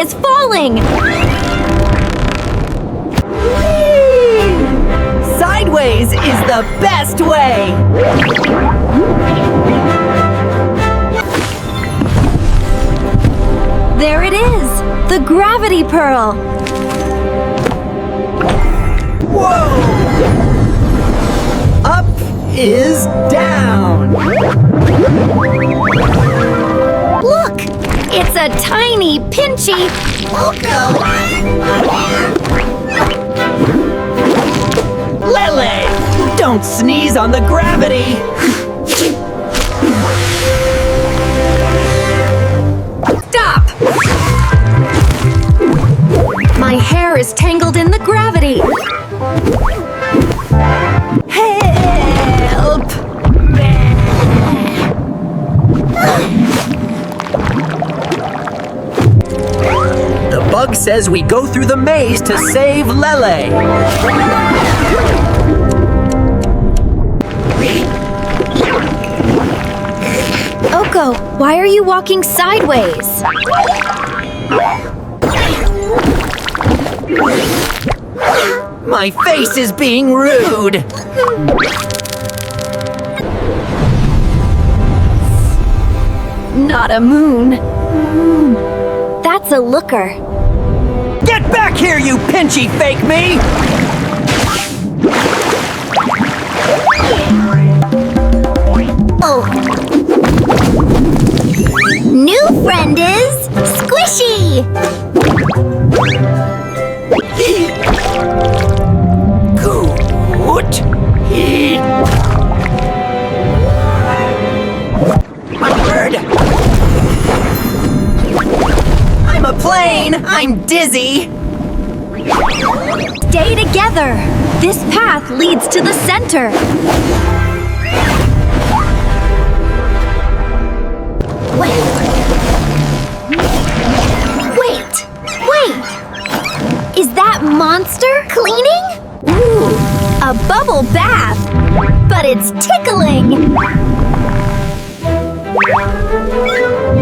is falling! Sideways is the best way! There it is! The gravity pearl! Whoa! Up is down! Look! It's a tiny, pinchy... Lele! Don't sneeze on the gravity! Stop! My hair is tangled in the gravity! Help! The bug says we go through the maze to save Lele. Oko, why are you walking sideways? My face is being rude. Not a moon. That's a looker. Get back here, you pinchy fake me! Oh. New friend is Squishy! Good. Bird. I'm a plane. I'm dizzy. Stay together. This path leads to the center. Wait. Is that monster cleaning? Ooh, a bubble bath. But it's tickling.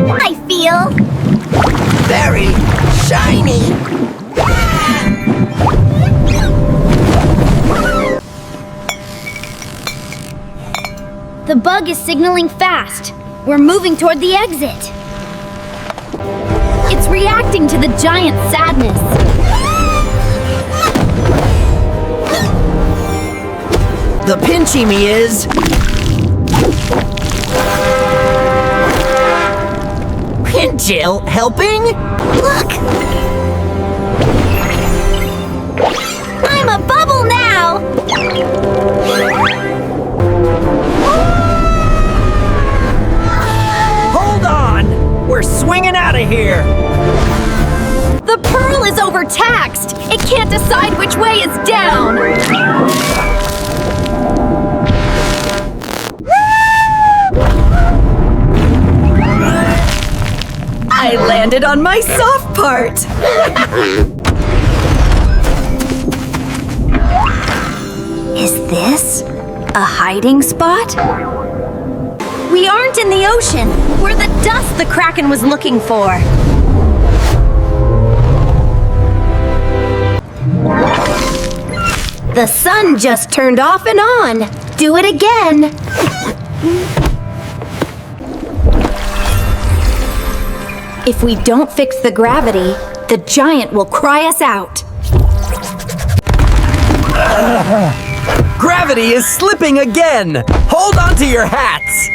I feel very shiny. The bug is signaling fast. We're moving toward the exit. It's reacting to the giant sadness. The pinchy me is... Pinchill helping? Look! I'm a bubble now! Hold on! We're swinging out of here! The pearl is overtaxed! It can't decide which way is down! I landed on my soft part! Is this a hiding spot? We aren't in the ocean. We're the dust the Kraken was looking for. The sun just turned off and on. Do it again. If we don't fix the gravity, the giant will cry us out. Gravity is slipping again! Hold on to your hats!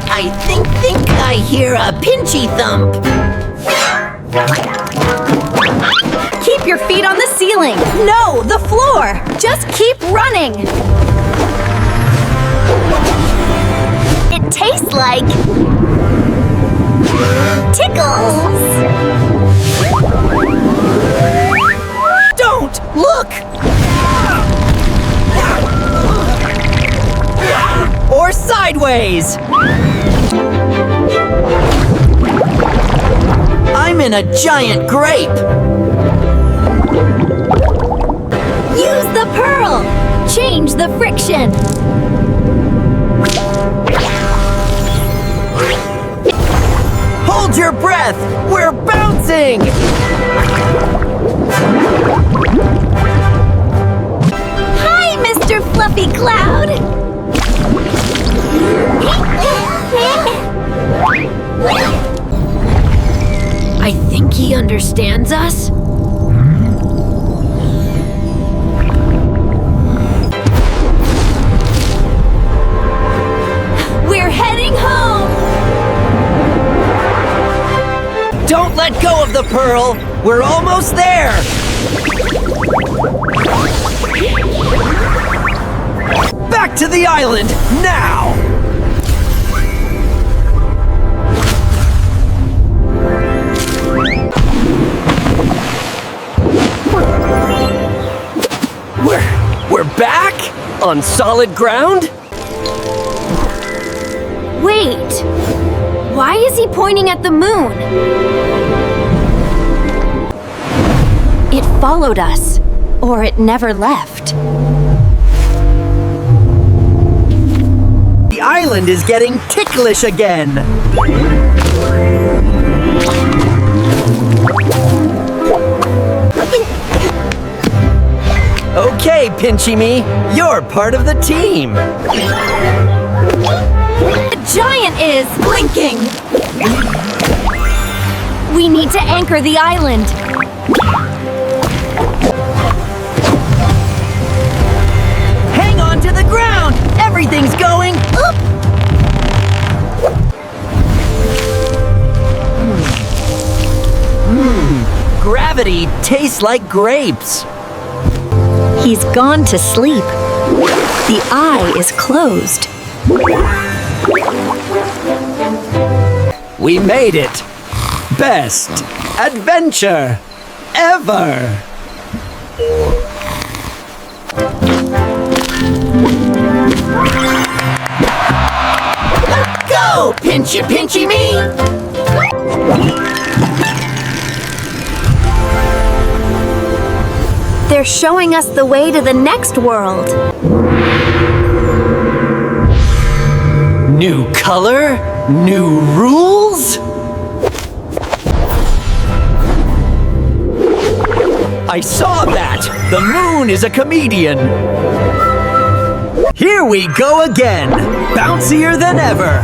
I think I hear a pinchy thump. Keep your feet on the ceiling. No, the floor. Just keep running. It tastes like tickles. Don't! Look! Or sideways! I'm in a giant grape! Use the pearl! Change the friction! Hold your breath! We're bouncing! Hi, Mr. Fluffy Cloud! I think he understands us. We're heading home! Don't let go of the pearl! We're almost there! Back to the island, now! We're back? On solid ground? Wait! Why is he pointing at the moon? It followed us, or it never left. The island is getting ticklish again. Okay, Pinchy Me, you're part of the team. The giant is blinking! We need to anchor the island. Hang on to the ground! Everything's going up! Gravity tastes like grapes. He's gone to sleep. The eye is closed. We made it! Best adventure ever! Go, Pinchy Me! They're showing us the way to the next world. New color? New rules? I saw that! The moon is a comedian! Here we go again! Bouncier than ever!